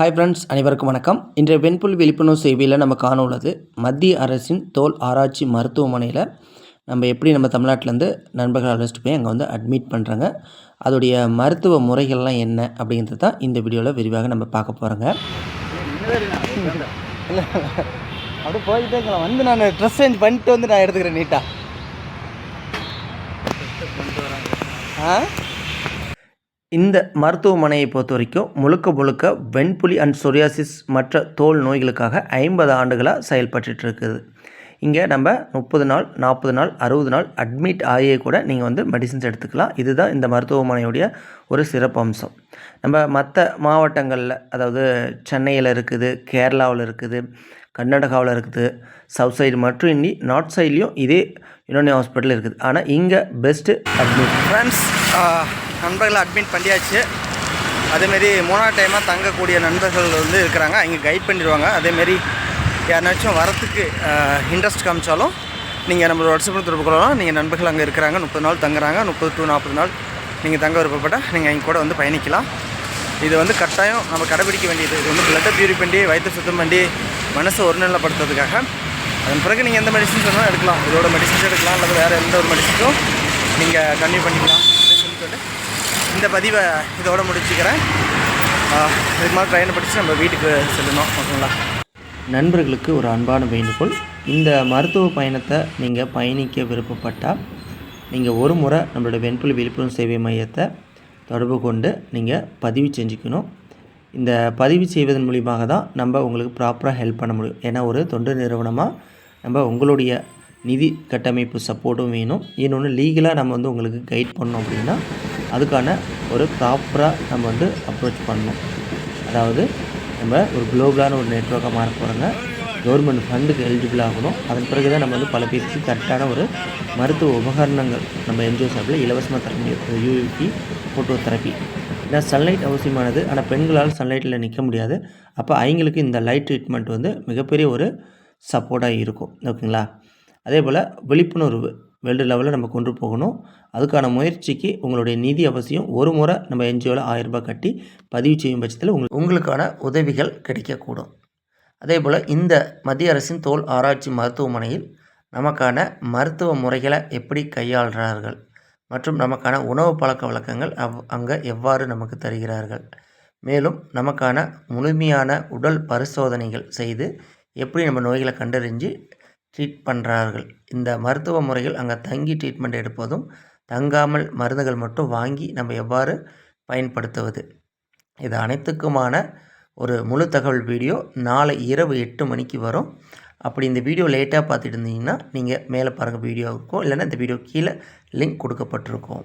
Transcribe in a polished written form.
Hi friends, அனைவருக்கும் வணக்கம். இன்றைய வெண்புல் விழிப்புணர்வு செய்தியில் நம்ம காண உள்ளது மத்திய அரசின் தோல் ஆராய்ச்சி மருத்துவமனையில் நம்ம எப்படி நம்ம தமிழ்நாட்டிலேருந்து நண்பர்கள் அழைச்சிட்டு போய் அங்கே அட்மிட் பண்ணுறாங்க, அதோடைய மருத்துவ முறைகள்லாம் என்ன அப்படிங்கிறது தான் இந்த வீடியோவில் விரிவாக நம்ம பார்க்க போகிறோங்க. அப்படியே போயிட்டே இருக்கலாம். நான் ட்ரெஸ் சேஞ்ச் பண்ணிட்டு நான் எடுத்துக்கிறேன் நீட்டாக. இந்த மருத்துவமனையை பொறுத்த வரைக்கும் முழுக்க வெண்புலி அண்ட் சொரியாசிஸ் மற்ற தோல் நோய்களுக்காக 50 ஆண்டுகளாக செயல்பட்டு இருக்குது. இங்கே நம்ம 30 நாள் 40 நாள் 60 நாள் அட்மிட் ஆகியே கூட நீங்கள் மெடிசின்ஸ் எடுத்துக்கலாம். இதுதான் இந்த மருத்துவமனையுடைய ஒரு சிறப்பு அம்சம். நம்ம மற்ற மாவட்டங்களில், அதாவது சென்னையில் இருக்குது, கேரளாவில் இருக்குது, கர்நாடகாவில் இருக்குது, சவுத் சைடு மற்றும் இன்னி நார்த் சைட்லேயும் இதே யுனானி ஹாஸ்பிட்டல் இருக்குது. ஆனால் இங்கே பெஸ்ட்டு அட்மிட். ஃப்ரெண்ட்ஸ், நண்பர்களை அட்மிட் பண்ணியாச்சு. அதேமாரி 3ஆவது டைமாக தங்கக்கூடிய நண்பர்கள் இருக்கிறாங்க. இங்கே கைட் பண்ணிடுவாங்க. அதேமாரி யாருனாச்சும் வரத்துக்கு இன்ட்ரெஸ்ட் காமிச்சாலும் நீங்கள் நம்மளோட வாட்ஸ்அப்பில் தொடர்பு கொள்ளலாம். நீங்கள் நண்பர்கள் அங்கே இருக்கிறாங்க, 30 நாள் தங்குறாங்க. 30 to 40 நாள் நீங்கள் தங்க விருப்பப்பட்டால் நீங்கள் இங்கே கூட பயணிக்கலாம். இது கட்டாயம் நம்ம கடைபிடிக்க வேண்டியது. இது பிளட்டை பியூரி பண்ணி, வயிற்று சுத்தம் பண்ணி, மனசை ஒருநிலைப்படுத்துறதுக்காக. அதன் பிறகு நீங்கள் எந்த மெடிசன்ஸ் வேணாலும் எடுக்கலாம். இதோட மெடிசன்ஸ் எடுக்கலாம், அல்லது வேறு எந்த ஒரு மெடிசன்ஸும் நீங்கள் கன்டினியூ பண்ணிக்கலாம் அப்படின்னு சொல்லிட்டு இந்த பதிவை இதோடு முடிச்சுக்கிறேன். இதுக்கு மேலே ட்ரெயினை படித்து நம்ம வீட்டுக்கு செல்லணும். ஓகேங்களா? நண்பர்களுக்கு ஒரு அன்பான வேண்டுகோள். இந்த மருத்துவ பயணத்தை நீங்கள் பயணிக்க விருப்பப்பட்டால் நீங்கள் ஒரு முறை நம்மளோட வெண்புலி விழிப்புணர்வு சேவை மையத்தை தொடர்பு கொண்டு நீங்கள் பதிவு செஞ்சுக்கணும். இந்த பதிவு செய்வதன் மூலியமாக தான் நம்ம உங்களுக்கு ப்ராப்பராக ஹெல்ப் பண்ண முடியும். ஏன்னா ஒரு தொண்டு நிறுவனமாக நம்ம உங்களுடைய நிதி கட்டமைப்பு சப்போர்ட்டும் வேணும். இன்னொன்று லீகலாக நம்ம உங்களுக்கு கைட் பண்ணோம் அப்படின்னா அதுக்கான ஒரு ப்ராப்பராக நம்ம அப்ரோச் பண்ணணும். அதாவது நம்ம ஒரு குளோபலான ஒரு நெட்வொர்க்காக மாற போகிறோங்க. கவர்மெண்ட் ஃபண்டுக்கு எலிஜிபிள் ஆகணும். அதன் பிறகு தான் நம்ம பல பேருக்கு கரெக்டான ஒரு மருத்துவ உபகரணங்கள் நம்ம என்ஜிஓ சார்பில் இலவசமாக தர முடியும். யூயூபி ஃபோட்டோ தெரப்பி. ஏன்னா சன்லைட் அவசியமானது. ஆனால் பெண்களால் சன்லைட்டில் நிற்க முடியாது. அப்போ அவங்களுக்கு இந்த லைட் ட்ரீட்மெண்ட் மிகப்பெரிய ஒரு சப்போர்ட்டாக இருக்கும். ஓகேங்களா? அதே போல் விழிப்புணர்வு வேர்ல்டு லெவலில் நம்ம கொண்டு போகணும். அதுக்கான முயற்சிக்கு உங்களுடைய நிதி அவசியம். ஒரு முறை நம்ம என்ஜிஓவில் 1000 ரூபாய் கட்டி பதிவு செய்யும் பட்சத்தில் உங்களுக்கான உதவிகள் கிடைக்கக்கூடும். அதே போல் இந்த மத்திய அரசின் தோல் ஆராய்ச்சி மருத்துவமனையில் நமக்கான மருத்துவ முறைகளை எப்படி கையாளுறார்கள் மற்றும் நமக்கான உணவு பழக்க வழக்கங்கள் அங்கே எவ்வாறு நமக்கு தருகிறார்கள், மேலும் நமக்கான முழுமையான உடல் பரிசோதனைகள் செய்து எப்படி நம்ம நோய்களை கண்டறிஞ்சு ட்ரீட் பண்ணுறார்கள். இந்த மருத்துவ முறைகள் அங்கே தங்கி ட்ரீட்மெண்ட் எடுப்பதும், தங்காமல் மருந்துகள் மட்டும் வாங்கி நம்ம எவ்வாறு பயன்படுத்துவது, இது அனைத்துக்குமான ஒரு முழு தகவல் வீடியோ நாளை இரவு 8 மணிக்கு வரும். அப்படி இந்த வீடியோ லேட்டாக பார்த்துட்டு இருந்தீங்கன்னா நீங்கள் மேலே பாருங்கள் வீடியோ இருக்கும், இல்லைன்னா இந்த வீடியோ கீழே லிங்க் கொடுக்கப்பட்டிருக்கும்.